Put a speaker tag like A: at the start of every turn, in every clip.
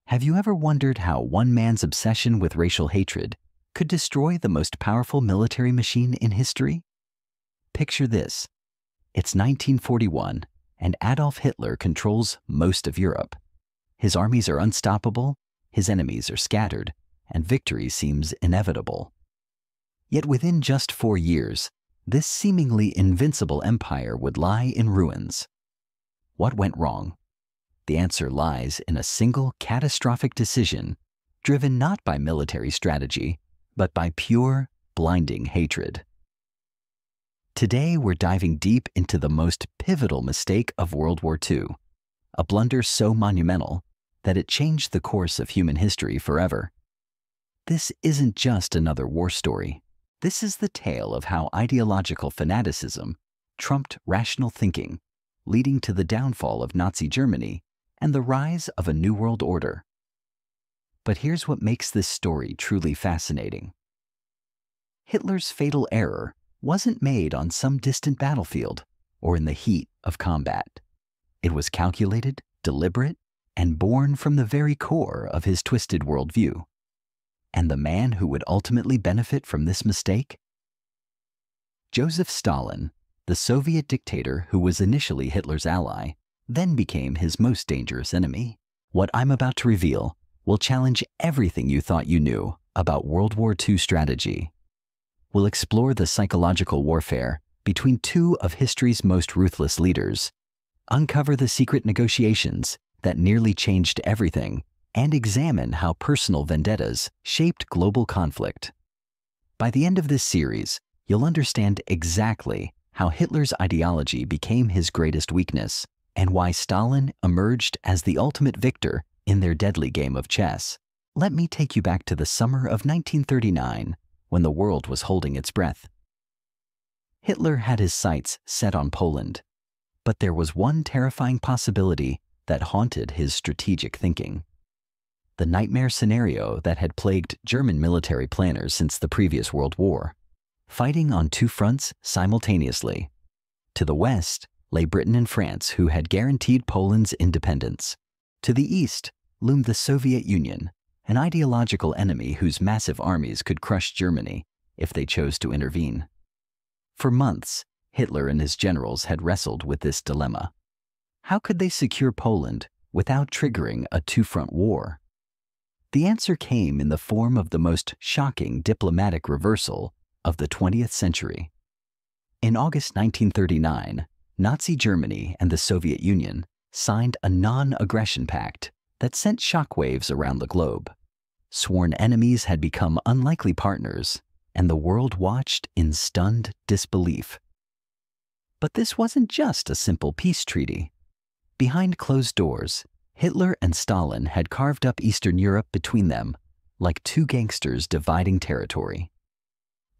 A: Have you ever wondered how one man's obsession with racial hatred could destroy the most powerful military machine in history? Picture this. It's 1941, and Adolf Hitler controls most of Europe. His armies are unstoppable, his enemies are scattered, and victory seems inevitable. Yet within just 4 years, this seemingly invincible empire would lie in ruins. What went wrong? The answer lies in a single catastrophic decision, driven not by military strategy, but by pure, blinding hatred. Today, we're diving deep into the most pivotal mistake of World War II, a blunder so monumental that it changed the course of human history forever. This isn't just another war story. This is the tale of how ideological fanaticism trumped rational thinking, leading to the downfall of Nazi Germany and the rise of a new world order. But here's what makes this story truly fascinating. Hitler's fatal error wasn't made on some distant battlefield or in the heat of combat. It was calculated, deliberate, and born from the very core of his twisted worldview. And the man who would ultimately benefit from this mistake? Joseph Stalin, the Soviet dictator who was initially Hitler's ally, then became his most dangerous enemy. What I'm about to reveal will challenge everything you thought you knew about World War II strategy. We'll explore the psychological warfare between two of history's most ruthless leaders, uncover the secret negotiations that nearly changed everything, and examine how personal vendettas shaped global conflict. By the end of this series, you'll understand exactly how Hitler's ideology became his greatest weakness and why Stalin emerged as the ultimate victor in their deadly game of chess. Let me take you back to the summer of 1939, when the world was holding its breath. Hitler had his sights set on Poland, but there was one terrifying possibility that haunted his strategic thinking. The nightmare scenario that had plagued German military planners since the previous World War, fighting on two fronts simultaneously. To the west lay Britain and France, who had guaranteed Poland's independence. To the east loomed the Soviet Union, an ideological enemy whose massive armies could crush Germany if they chose to intervene. For months, Hitler and his generals had wrestled with this dilemma. How could they secure Poland without triggering a two-front war? The answer came in the form of the most shocking diplomatic reversal of the 20th century. In August 1939, Nazi Germany and the Soviet Union signed a non-aggression pact that sent shockwaves around the globe. Sworn enemies had become unlikely partners, and the world watched in stunned disbelief. But this wasn't just a simple peace treaty. Behind closed doors, Hitler and Stalin had carved up Eastern Europe between them, like two gangsters dividing territory.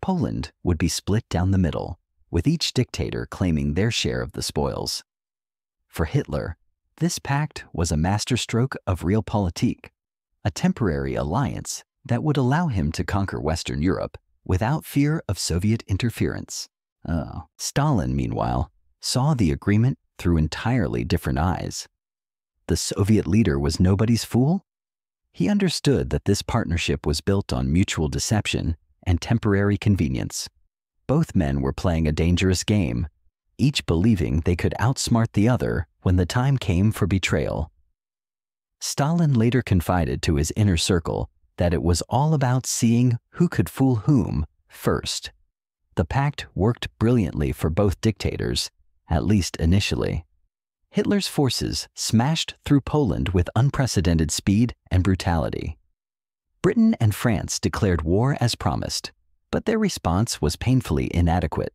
A: Poland would be split down the middle, with each dictator claiming their share of the spoils. For Hitler, this pact was a masterstroke of realpolitik, a temporary alliance that would allow him to conquer Western Europe without fear of Soviet interference. Stalin, meanwhile, saw the agreement through entirely different eyes. The Soviet leader was nobody's fool. He understood that this partnership was built on mutual deception and temporary convenience. Both men were playing a dangerous game, each believing they could outsmart the other when the time came for betrayal. Stalin later confided to his inner circle that it was all about seeing who could fool whom first. The pact worked brilliantly for both dictators, at least initially. Hitler's forces smashed through Poland with unprecedented speed and brutality. Britain and France declared war as promised, but their response was painfully inadequate.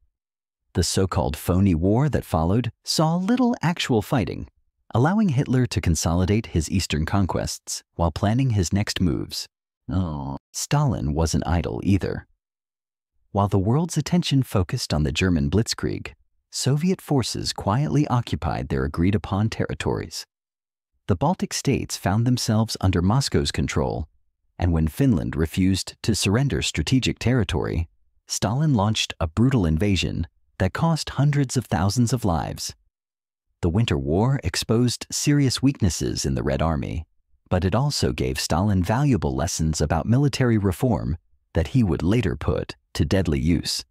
A: The so-called phony war that followed saw little actual fighting, allowing Hitler to consolidate his eastern conquests while planning his next moves. Stalin wasn't idle either. While the world's attention focused on the German blitzkrieg, Soviet forces quietly occupied their agreed-upon territories. The Baltic states found themselves under Moscow's control, and when Finland refused to surrender strategic territory, Stalin launched a brutal invasion that cost hundreds of thousands of lives. The Winter War exposed serious weaknesses in the Red Army, but it also gave Stalin valuable lessons about military reform that he would later put to deadly use.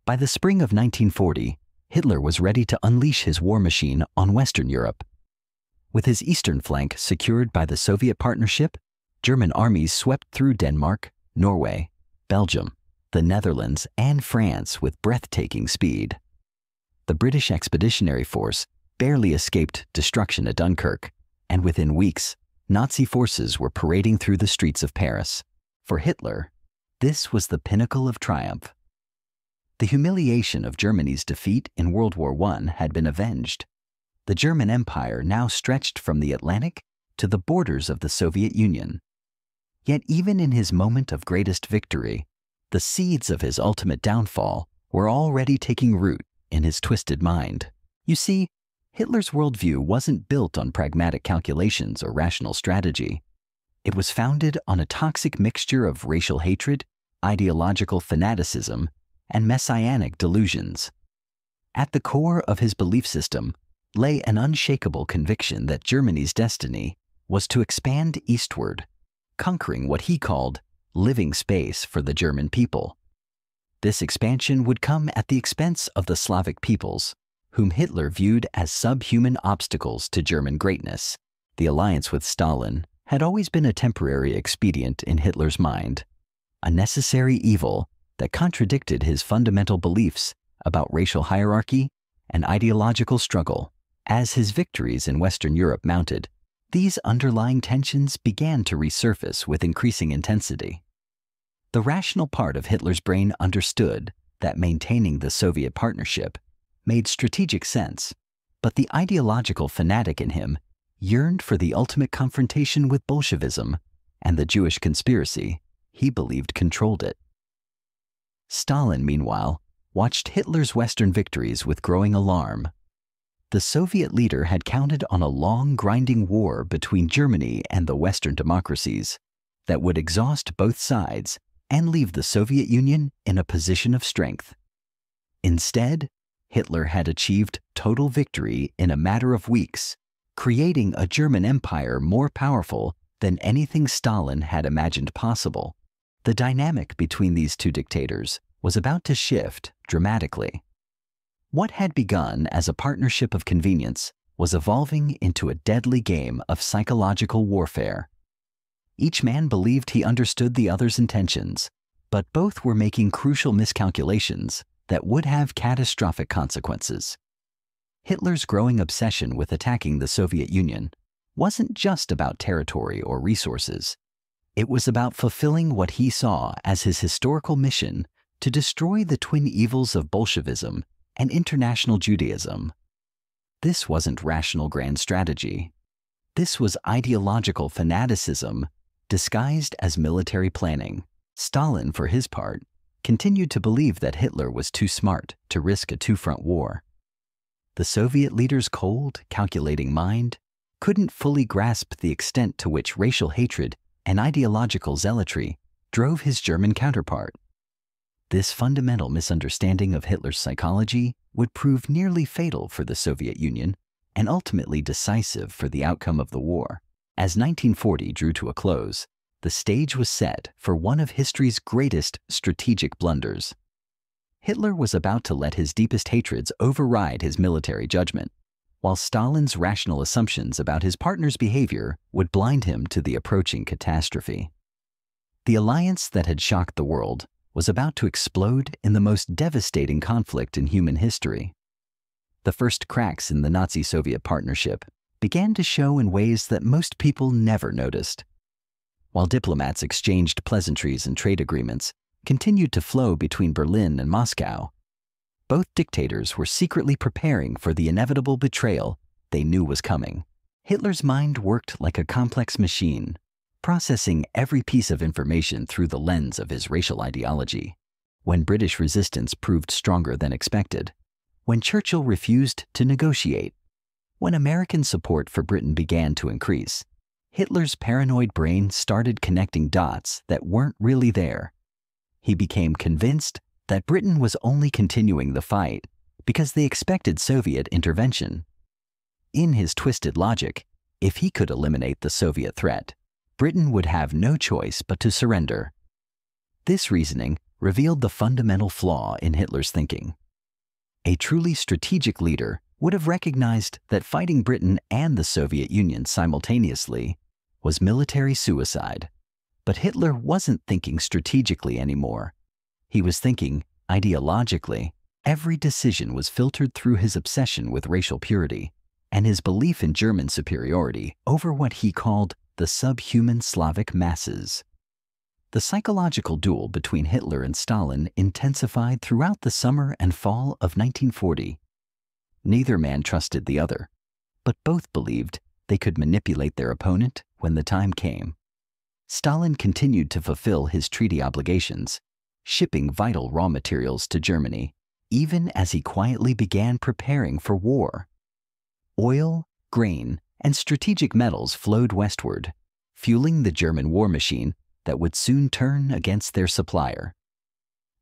A: By the spring of 1940, Hitler was ready to unleash his war machine on Western Europe. With his eastern flank secured by the Soviet partnership, German armies swept through Denmark, Norway, Belgium, the Netherlands, and France with breathtaking speed. The British Expeditionary Force barely escaped destruction at Dunkirk, and within weeks, Nazi forces were parading through the streets of Paris. For Hitler, this was the pinnacle of triumph. The humiliation of Germany's defeat in World War I had been avenged. The German Empire now stretched from the Atlantic to the borders of the Soviet Union. Yet even in his moment of greatest victory, the seeds of his ultimate downfall were already taking root in his twisted mind. You see, Hitler's worldview wasn't built on pragmatic calculations or rational strategy. It was founded on a toxic mixture of racial hatred, ideological fanaticism, and messianic delusions. At the core of his belief system lay an unshakable conviction that Germany's destiny was to expand eastward, conquering what he called living space for the German people. This expansion would come at the expense of the Slavic peoples, whom Hitler viewed as subhuman obstacles to German greatness. The alliance with Stalin had always been a temporary expedient in Hitler's mind, a necessary evil that contradicted his fundamental beliefs about racial hierarchy and ideological struggle. As his victories in Western Europe mounted, these underlying tensions began to resurface with increasing intensity. The rational part of Hitler's brain understood that maintaining the Soviet partnership made strategic sense, but the ideological fanatic in him yearned for the ultimate confrontation with Bolshevism, and the Jewish conspiracy he believed controlled it. Stalin, meanwhile, watched Hitler's Western victories with growing alarm. The Soviet leader had counted on a long, grinding war between Germany and the Western democracies that would exhaust both sides and leave the Soviet Union in a position of strength. Instead, Hitler had achieved total victory in a matter of weeks, creating a German empire more powerful than anything Stalin had imagined possible. The dynamic between these two dictators was about to shift dramatically. What had begun as a partnership of convenience was evolving into a deadly game of psychological warfare. Each man believed he understood the other's intentions, but both were making crucial miscalculations that would have catastrophic consequences. Hitler's growing obsession with attacking the Soviet Union wasn't just about territory or resources. It was about fulfilling what he saw as his historical mission to destroy the twin evils of Bolshevism and international Judaism. This wasn't rational grand strategy. This was ideological fanaticism disguised as military planning. Stalin, for his part, continued to believe that Hitler was too smart to risk a two-front war. The Soviet leader's cold, calculating mind couldn't fully grasp the extent to which racial hatred and ideological zealotry drove his German counterpart. This fundamental misunderstanding of Hitler's psychology would prove nearly fatal for the Soviet Union and ultimately decisive for the outcome of the war. As 1940 drew to a close, the stage was set for one of history's greatest strategic blunders. Hitler was about to let his deepest hatreds override his military judgment, while Stalin's rational assumptions about his partner's behavior would blind him to the approaching catastrophe. The alliance that had shocked the world was about to explode in the most devastating conflict in human history. The first cracks in the Nazi-Soviet partnership began to show in ways that most people never noticed. While diplomats exchanged pleasantries and trade agreements continued to flow between Berlin and Moscow, both dictators were secretly preparing for the inevitable betrayal they knew was coming. Hitler's mind worked like a complex machine, processing every piece of information through the lens of his racial ideology. When British resistance proved stronger than expected, when Churchill refused to negotiate, when American support for Britain began to increase, Hitler's paranoid brain started connecting dots that weren't really there. He became convinced that Britain was only continuing the fight because they expected Soviet intervention. In his twisted logic, If he could eliminate the Soviet threat, Britain would have no choice but to surrender. This reasoning revealed the fundamental flaw in Hitler's thinking. A truly strategic leader would have recognized that fighting Britain and the Soviet Union simultaneously was military suicide. But Hitler wasn't thinking strategically anymore. He was thinking ideologically. Every decision was filtered through his obsession with racial purity and his belief in German superiority over what he called the subhuman Slavic masses. The psychological duel between Hitler and Stalin intensified throughout the summer and fall of 1940. Neither man trusted the other, but both believed they could manipulate their opponent when the time came. Stalin continued to fulfill his treaty obligations, shipping vital raw materials to Germany, even as he quietly began preparing for war. Oil, grain, and strategic metals flowed westward, fueling the German war machine that would soon turn against their supplier.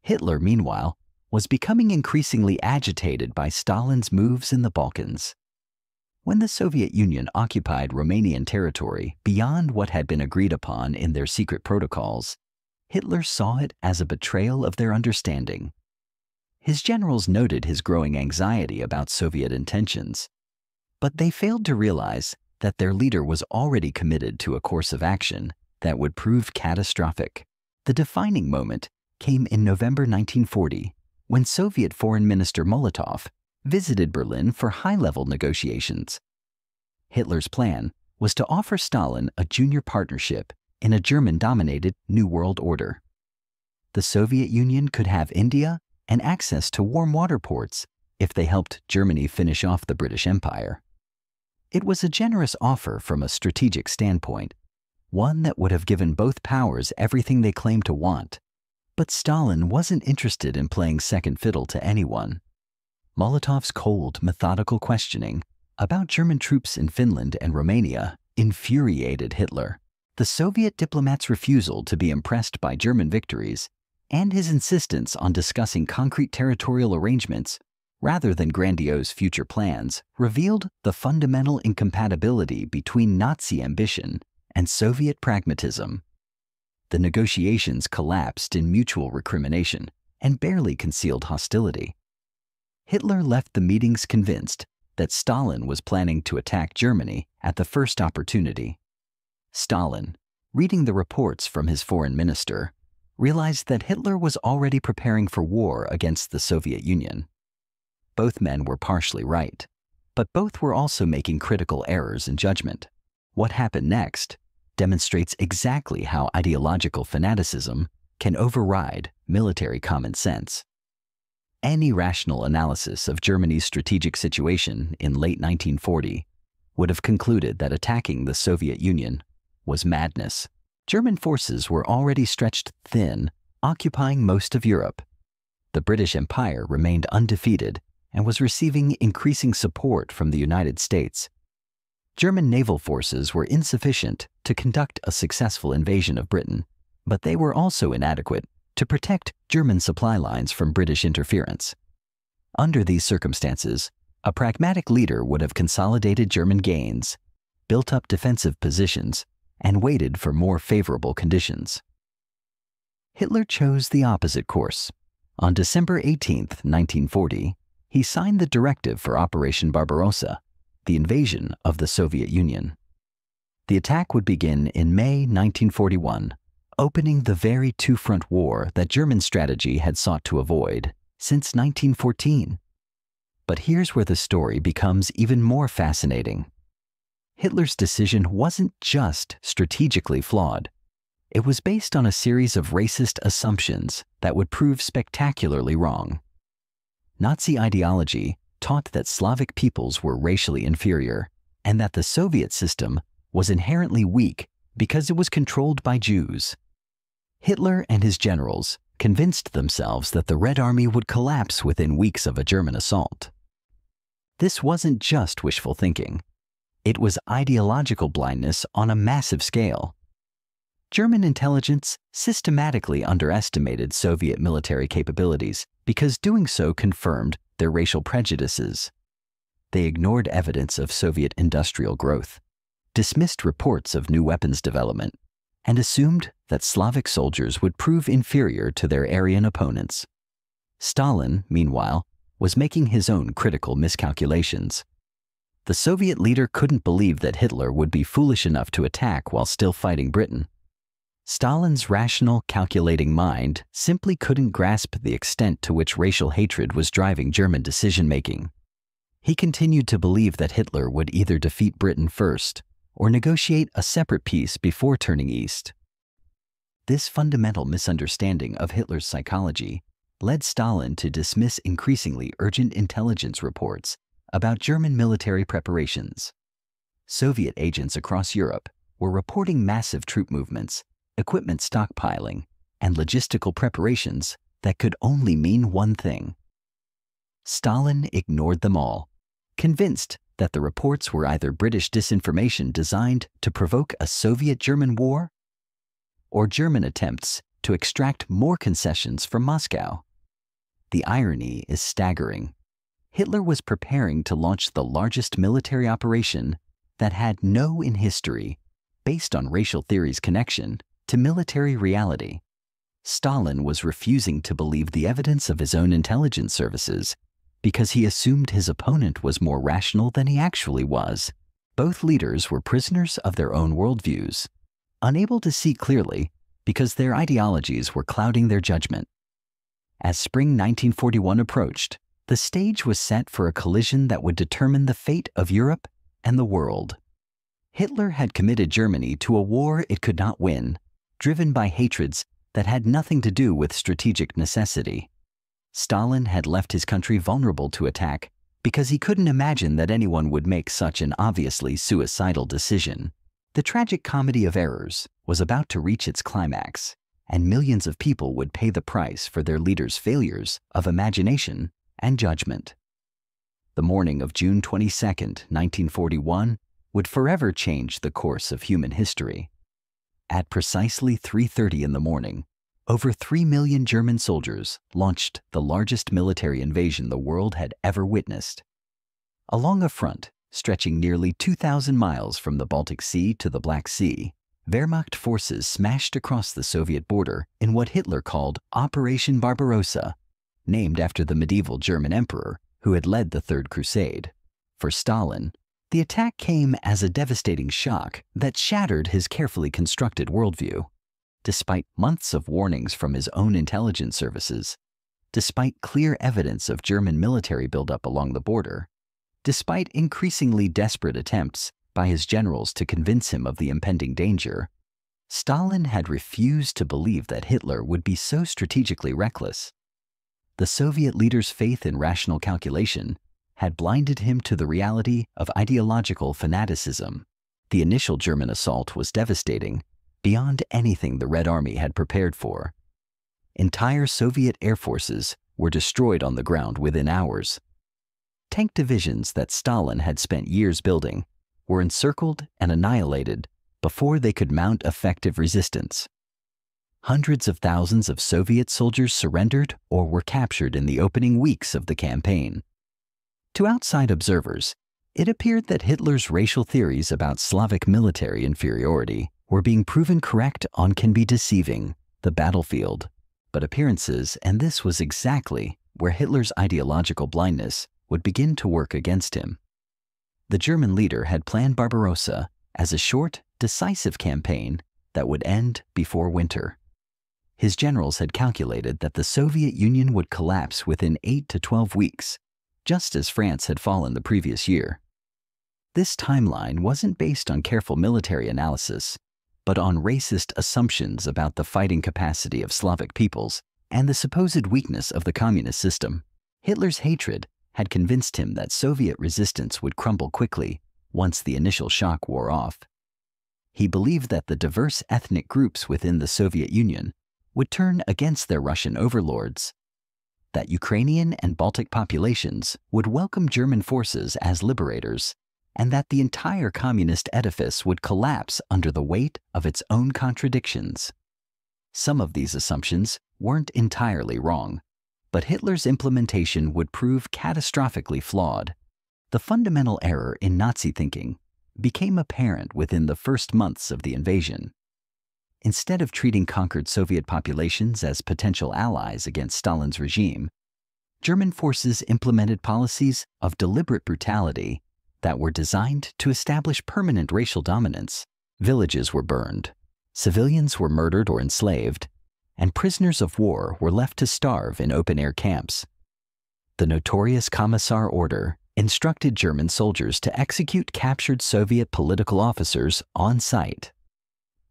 A: Hitler, meanwhile, was becoming increasingly agitated by Stalin's moves in the Balkans. When the Soviet Union occupied Romanian territory beyond what had been agreed upon in their secret protocols, Hitler saw it as a betrayal of their understanding. His generals noted his growing anxiety about Soviet intentions, but they failed to realize that their leader was already committed to a course of action that would prove catastrophic. The defining moment came in November 1940, when Soviet Foreign Minister Molotov visited Berlin for high-level negotiations. Hitler's plan was to offer Stalin a junior partnership in a German-dominated New World Order. The Soviet Union could have India and access to warm water ports if they helped Germany finish off the British Empire. It was a generous offer from a strategic standpoint, one that would have given both powers everything they claimed to want. But Stalin wasn't interested in playing second fiddle to anyone. Molotov's cold, methodical questioning about German troops in Finland and Romania infuriated Hitler. The Soviet diplomat's refusal to be impressed by German victories and his insistence on discussing concrete territorial arrangements rather than grandiose future plans revealed the fundamental incompatibility between Nazi ambition and Soviet pragmatism. The negotiations collapsed in mutual recrimination and barely concealed hostility. Hitler left the meetings convinced that Stalin was planning to attack Germany at the first opportunity. Stalin, reading the reports from his foreign minister, realized that Hitler was already preparing for war against the Soviet Union. Both men were partially right, but both were also making critical errors in judgment. What happened next demonstrates exactly how ideological fanaticism can override military common sense. Any rational analysis of Germany's strategic situation in late 1940 would have concluded that attacking the Soviet Union was madness. German forces were already stretched thin, occupying most of Europe. The British Empire remained undefeated and was receiving increasing support from the United States. German naval forces were insufficient to conduct a successful invasion of Britain, but they were also inadequate to protect German supply lines from British interference. Under these circumstances, a pragmatic leader would have consolidated German gains, built up defensive positions, and waited for more favorable conditions. Hitler chose the opposite course. On December 18, 1940, he signed the directive for Operation Barbarossa, the invasion of the Soviet Union. The attack would begin in May 1941, opening the very two-front war that German strategy had sought to avoid since 1914. But here's where the story becomes even more fascinating. Hitler's decision wasn't just strategically flawed. It was based on a series of racist assumptions that would prove spectacularly wrong. Nazi ideology taught that Slavic peoples were racially inferior and that the Soviet system was inherently weak because it was controlled by Jews. Hitler and his generals convinced themselves that the Red Army would collapse within weeks of a German assault. This wasn't just wishful thinking. It was ideological blindness on a massive scale. German intelligence systematically underestimated Soviet military capabilities because doing so confirmed their racial prejudices. They ignored evidence of Soviet industrial growth, dismissed reports of new weapons development, and assumed that Slavic soldiers would prove inferior to their Aryan opponents. Stalin, meanwhile, was making his own critical miscalculations. The Soviet leader couldn't believe that Hitler would be foolish enough to attack while still fighting Britain. Stalin's rational, calculating mind simply couldn't grasp the extent to which racial hatred was driving German decision-making. He continued to believe that Hitler would either defeat Britain first or negotiate a separate peace before turning east. This fundamental misunderstanding of Hitler's psychology led Stalin to dismiss increasingly urgent intelligence reports about German military preparations. Soviet agents across Europe were reporting massive troop movements, equipment stockpiling, and logistical preparations that could only mean one thing. Stalin ignored them all, convinced that the reports were either British disinformation designed to provoke a Soviet-German war or German attempts to extract more concessions from Moscow. The irony is staggering. Hitler was preparing to launch the largest military operation that had no in history, based on racial theory's connection to military reality. Stalin was refusing to believe the evidence of his own intelligence services because he assumed his opponent was more rational than he actually was. Both leaders were prisoners of their own worldviews, unable to see clearly because their ideologies were clouding their judgment. As spring 1941 approached, the stage was set for a collision that would determine the fate of Europe and the world. Hitler had committed Germany to a war it could not win, driven by hatreds that had nothing to do with strategic necessity. Stalin had left his country vulnerable to attack because he couldn't imagine that anyone would make such an obviously suicidal decision. The tragic comedy of errors was about to reach its climax, and millions of people would pay the price for their leader's failures of imagination and judgment. The morning of June 22, 1941, would forever change the course of human history. At precisely 3:30 in the morning, over 3 million German soldiers launched the largest military invasion the world had ever witnessed. Along a front stretching nearly 2,000 miles from the Baltic Sea to the Black Sea, Wehrmacht forces smashed across the Soviet border in what Hitler called Operation Barbarossa, named after the medieval German emperor who had led the Third Crusade. For Stalin, the attack came as a devastating shock that shattered his carefully constructed worldview. Despite months of warnings from his own intelligence services, despite clear evidence of German military buildup along the border, despite increasingly desperate attempts by his generals to convince him of the impending danger, Stalin had refused to believe that Hitler would be so strategically reckless. The Soviet leader's faith in rational calculation had blinded him to the reality of ideological fanaticism. The initial German assault was devastating, beyond anything the Red Army had prepared for. Entire Soviet air forces were destroyed on the ground within hours. Tank divisions that Stalin had spent years building were encircled and annihilated before they could mount effective resistance. Hundreds of thousands of Soviet soldiers surrendered or were captured in the opening weeks of the campaign. To outside observers, it appeared that Hitler's racial theories about Slavic military inferiority were being proven correct on can be deceiving, the battlefield, but appearances, and this was exactly where Hitler's ideological blindness would begin to work against him. The German leader had planned Barbarossa as a short, decisive campaign that would end before winter. His generals had calculated that the Soviet Union would collapse within 8 to 12 weeks, just as France had fallen the previous year. This timeline wasn't based on careful military analysis, but on racist assumptions about the fighting capacity of Slavic peoples and the supposed weakness of the communist system. Hitler's hatred had convinced him that Soviet resistance would crumble quickly once the initial shock wore off. He believed that the diverse ethnic groups within the Soviet Union would turn against their Russian overlords, that Ukrainian and Baltic populations would welcome German forces as liberators, and that the entire communist edifice would collapse under the weight of its own contradictions. Some of these assumptions weren't entirely wrong, but Hitler's implementation would prove catastrophically flawed. The fundamental error in Nazi thinking became apparent within the first months of the invasion. Instead of treating conquered Soviet populations as potential allies against Stalin's regime, German forces implemented policies of deliberate brutality that were designed to establish permanent racial dominance. Villages were burned, civilians were murdered or enslaved, and prisoners of war were left to starve in open-air camps. The notorious Commissar Order instructed German soldiers to execute captured Soviet political officers on sight.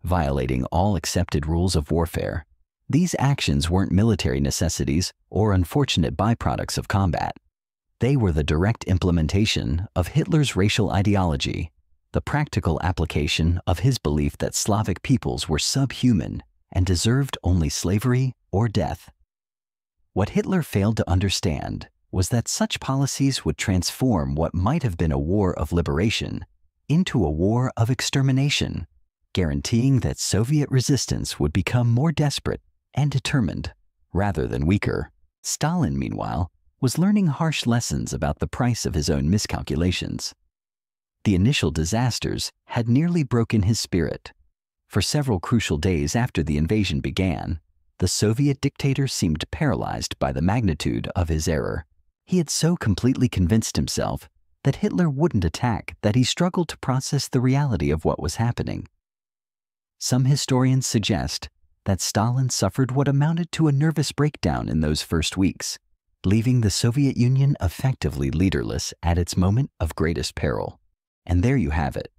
A: Violating all accepted rules of warfare, these actions weren't military necessities or unfortunate byproducts of combat. They were the direct implementation of Hitler's racial ideology, the practical application of his belief that Slavic peoples were subhuman and deserved only slavery or death. What Hitler failed to understand was that such policies would transform what might have been a war of liberation into a war of extermination, guaranteeing that Soviet resistance would become more desperate and determined rather than weaker. Stalin, meanwhile, was learning harsh lessons about the price of his own miscalculations. The initial disasters had nearly broken his spirit. For several crucial days after the invasion began, the Soviet dictator seemed paralyzed by the magnitude of his error. He had so completely convinced himself that Hitler wouldn't attack that he struggled to process the reality of what was happening. Some historians suggest that Stalin suffered what amounted to a nervous breakdown in those first weeks, leaving the Soviet Union effectively leaderless at its moment of greatest peril. And there you have it,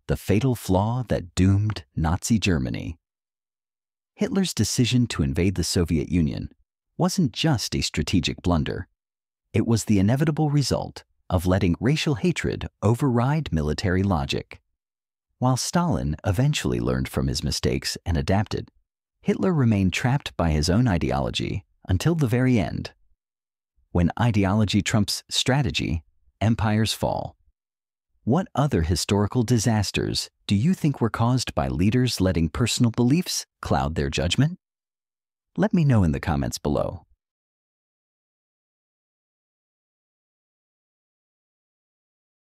A: the fatal flaw that doomed Nazi Germany. Hitler's decision to invade the Soviet Union wasn't just a strategic blunder. It was the inevitable result of letting racial hatred override military logic. While Stalin eventually learned from his mistakes and adapted, Hitler remained trapped by his own ideology until the very end. When ideology trumps strategy, empires fall. What other historical disasters do you think were caused by leaders letting personal beliefs cloud their judgment? Let me know in the comments below.